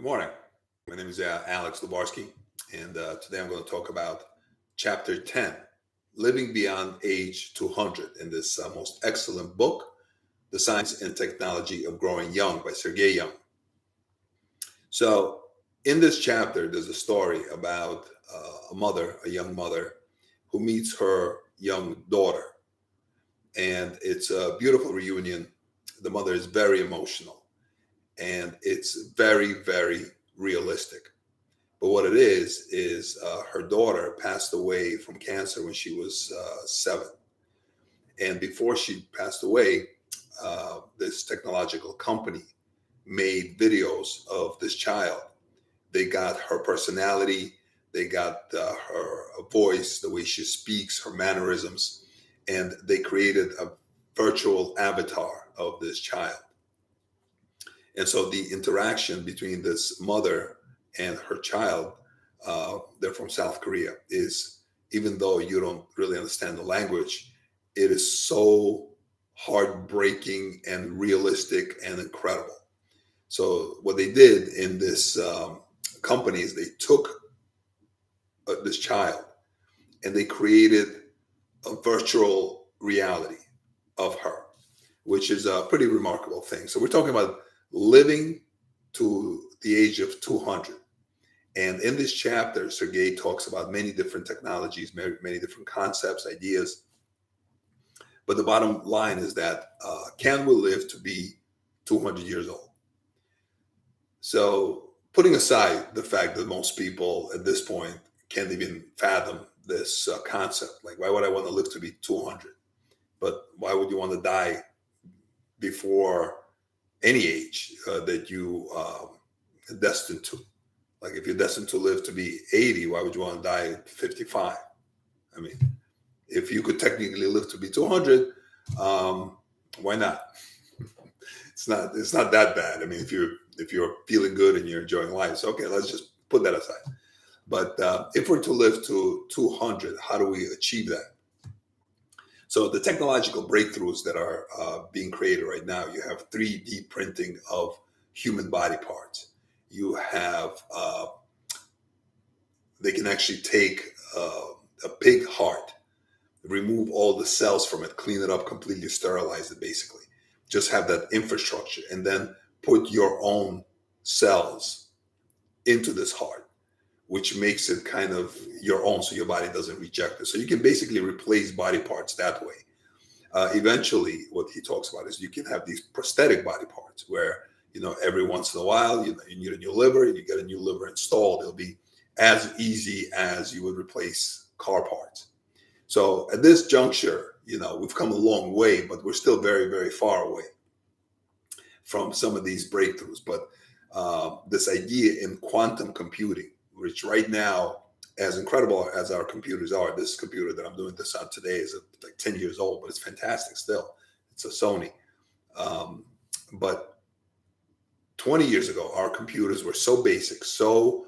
Good morning. My name is Alex Lubarsky, and today I'm going to talk about Chapter 10, Living Beyond Age 200, in this most excellent book, The Science and Technology of Growing Young by Sergey Young. So, in this chapter, there's a story about a young mother, who meets her young daughter, and it's a beautiful reunion. The mother is very emotional, and it's very, very realistic. But what it is her daughter passed away from cancer when she was 7. And before she passed away, this technological company made videos of this child. They got her personality, they got her voice, the way she speaks, her mannerisms, and they created a virtual avatar of this child. And so the interaction between this mother and her child, they're from South Korea, is, even though you don't really understand the language, it is so heartbreaking and realistic and incredible. So what they did in this company is they took this child and they created a virtual reality of her, which is a pretty remarkable thing. So we're talking about living to the age of 200. And in this chapter, Sergey talks about many different technologies, many different concepts, ideas. But the bottom line is that can we live to be 200 years old? So, putting aside the fact that most people at this point can't even fathom this concept, like, why would I want to live to be 200? But why would you want to die before any age that you are destined to? Like, if you're destined to live to be 80, why would you want to die at 55? I mean, if you could technically live to be 200, why not? It's not that bad. I mean, if you're feeling good and you're enjoying life, so okay, let's just put that aside. But if we're to live to 200, how do we achieve that? So the technological breakthroughs that are being created right now, you have 3D printing of human body parts. You have, they can actually take a pig heart, remove all the cells from it, clean it up, completely sterilize it, basically. Just have that infrastructure, and then put your own cells into this heart, which makes it kind of your own, so your body doesn't reject it. So you can basically replace body parts that way. Eventually, what he talks about is you can have these prosthetic body parts where, every once in a while, you need a new liver, you get a new liver installed. It'll be as easy as you would replace car parts. So at this juncture, we've come a long way, but we're still very, very far away from some of these breakthroughs. But this idea in quantum computing, which right now, as incredible as our computers are, this computer that I'm doing this on today is like 10 years old, but it's fantastic still. It's a Sony. But 20 years ago, our computers were so basic, so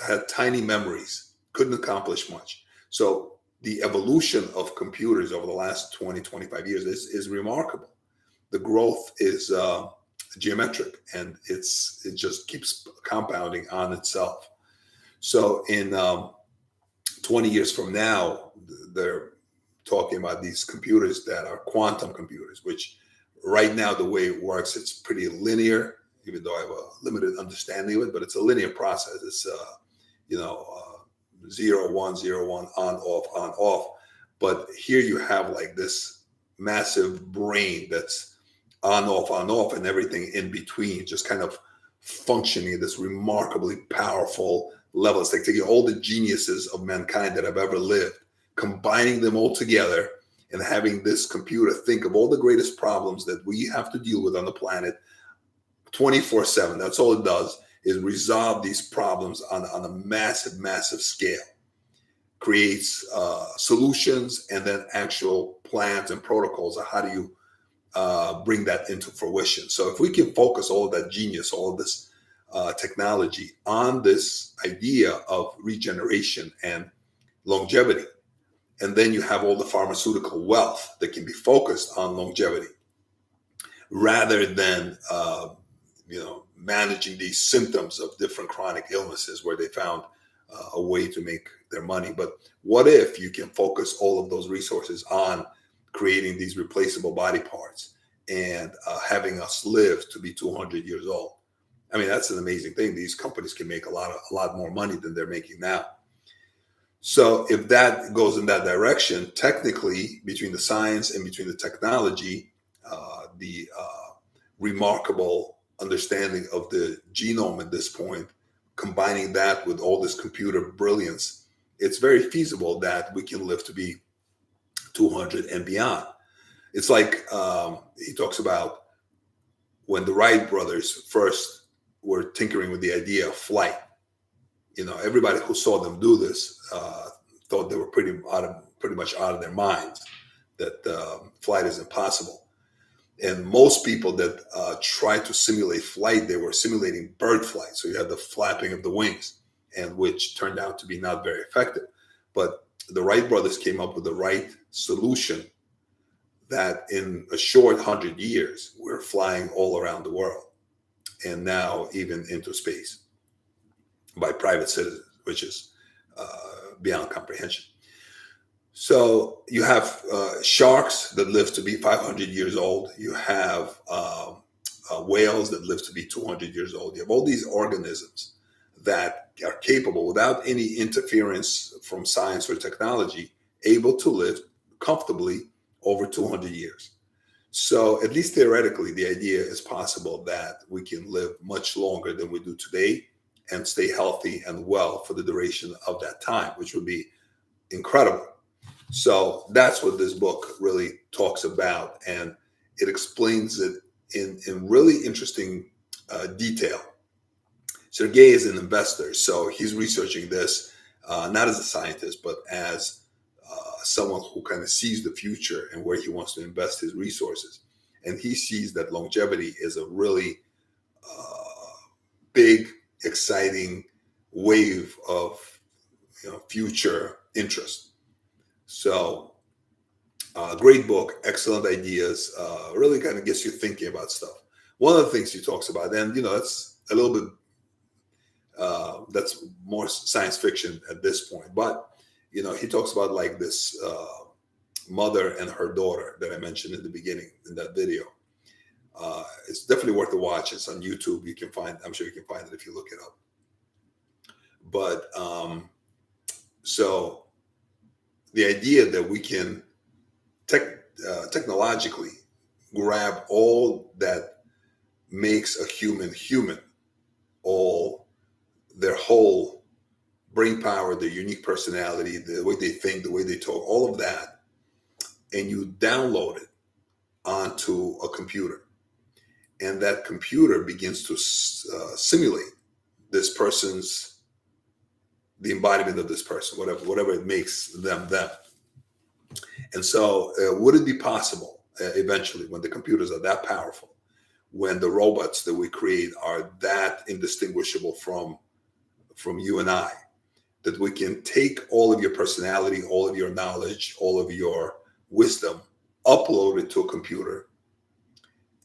had tiny memories, couldn't accomplish much. So the evolution of computers over the last 20, 25 years is remarkable. The growth is geometric, and it just keeps compounding on itself. So in 20 years from now, they're talking about these computers that are quantum computers, which right now, the way it works, it's pretty linear, even though I have a limited understanding of it, but it's a linear process. It's, 0, 1, 0, 1, on, off. But here you have like this massive brain that's on, off, and everything in between, just kind of functioning at this remarkably powerful level. It's like taking all the geniuses of mankind that have ever lived, combining them all together, and having this computer think of all the greatest problems that we have to deal with on the planet 24/7. That's all it does, is resolve these problems on a massive, massive scale. Creates solutions, and then actual plans and protocols of how do you bring that into fruition. So if we can focus all of that genius, all of this technology on this idea of regeneration and longevity, and then you have all the pharmaceutical wealth that can be focused on longevity rather than managing these symptoms of different chronic illnesses where they found a way to make their money. But what if you can focus all of those resources on creating these replaceable body parts and having us live to be 200 years old? I mean, that's an amazing thing. These companies can make a lot more money than they're making now. So if that goes in that direction, technically, between the science and between the technology, the remarkable understanding of the genome at this point, combining that with all this computer brilliance, it's very feasible that we can live to be 200 and beyond. It's like he talks about when the Wright brothers first were tinkering with the idea of flight. Everybody who saw them do this thought they were pretty much out of their minds, that flight is impossible. And most people that tried to simulate flight, they were simulating bird flight. So you had the flapping of the wings, and which turned out to be not very effective. But the Wright brothers came up with the right solution that in a short 100 years, we're flying all around the world, and now even into space by private citizens, which is beyond comprehension. So you have sharks that live to be 500 years old. You have whales that live to be 200 years old. You have all these organisms that are capable, without any interference from science or technology, able to live comfortably over 200 years. So at least theoretically, the idea is possible that we can live much longer than we do today and stay healthy and well for the duration of that time, which would be incredible. So that's what this book really talks about, and it explains it in really interesting detail. Sergey is an investor, so he's researching this not as a scientist, but as someone who kind of sees the future and where he wants to invest his resources. And he sees that longevity is a really big, exciting wave of future interest. So great book, excellent ideas, really kind of gets you thinking about stuff. One of the things he talks about, and that's a little bit, that's more science fiction at this point, but he talks about like this mother and her daughter that I mentioned in the beginning in that video. It's definitely worth a watch. It's on YouTube. I'm sure you can find it if you look it up. But so the idea that we can technologically grab all that makes a human, all their whole brain power, their unique personality, the way they think, the way they talk, all of that, and you download it onto a computer. And that computer begins to simulate this person's, the embodiment of this person, whatever it makes them. And so would it be possible eventually, when the computers are that powerful, when the robots that we create are that indistinguishable from you and I, that we can take all of your personality, all of your knowledge, all of your wisdom, upload it to a computer,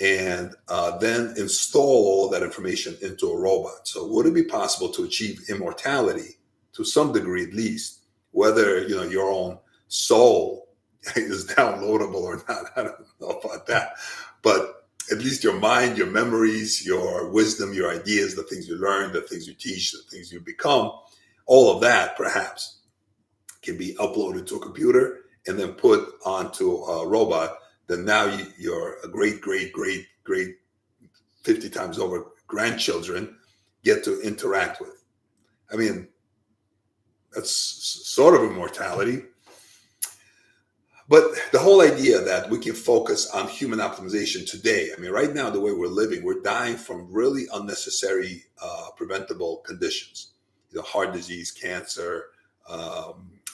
and then install all that information into a robot? So would it be possible to achieve immortality to some degree, at least, whether your own soul is downloadable or not? I don't know about that, but at least your mind, your memories, your wisdom, your ideas, the things you learn, the things you teach, the things you become, all of that perhaps can be uploaded to a computer and then put onto a robot that now your great 50 times over grandchildren get to interact with. I mean, that's sort of immortality. But the whole idea that we can focus on human optimization today, I mean, right now, the way we're living, we're dying from really unnecessary preventable conditions. Heart disease, cancer,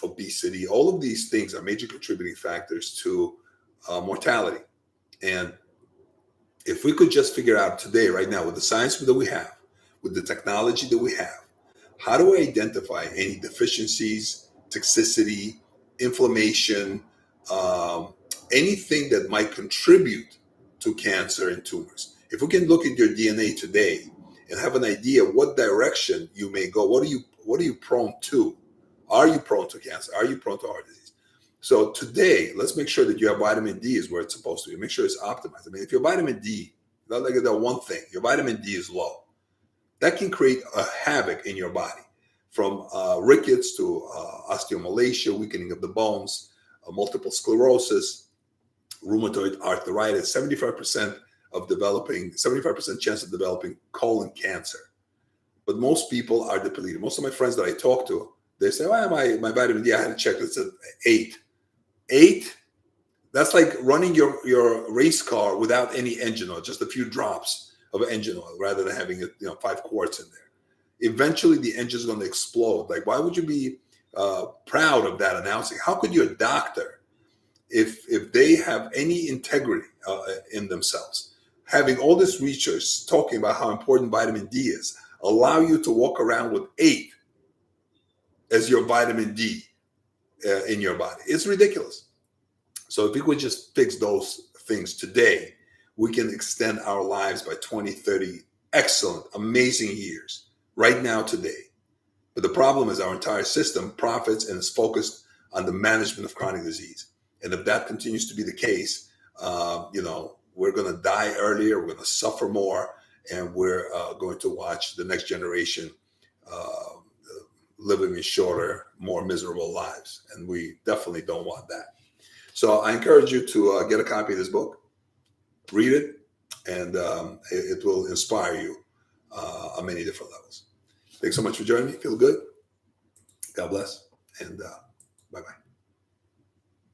obesity, all of these things are major contributing factors to mortality. And if we could just figure out today, right now, with the science that we have, with the technology that we have, how do we identify any deficiencies, toxicity, inflammation, anything that might contribute to cancer and tumors? If we can look at your DNA today and have an idea what direction you may go, what are you prone to? Are you prone to cancer? Are you prone to heart disease? So today, let's make sure that your vitamin D is where it's supposed to be. Make sure it's optimized. I mean, if your vitamin D, not like that one thing, your vitamin D is low, that can create a havoc in your body, from rickets to osteomalacia, weakening of the bones, multiple sclerosis, rheumatoid arthritis, 75% chance of developing colon cancer. But most people are depleted. Most of my friends that I talk to, they say, "Well, my vitamin D, I had to check, it said 8." 8? That's like running your race car without any engine oil, just a few drops of engine oil, rather than having 5 quarts in there. Eventually, the engine's going to explode. Like, why would you be proud of that announcing? How could your doctor, if they have any integrity in themselves, having all this research talking about how important vitamin D is, allow you to walk around with 8 as your vitamin D in your body? It's ridiculous. So if we could just fix those things today, we can extend our lives by 20, 30 excellent, amazing years right now, today. But the problem is our entire system profits and is focused on the management of chronic disease. And if that continues to be the case, we're going to die earlier, we're going to suffer more, and we're going to watch the next generation living in shorter, more miserable lives. And we definitely don't want that. So I encourage you to get a copy of this book, read it, and it will inspire you on many different levels. Thanks so much for joining me. Feel good. God bless. And bye-bye.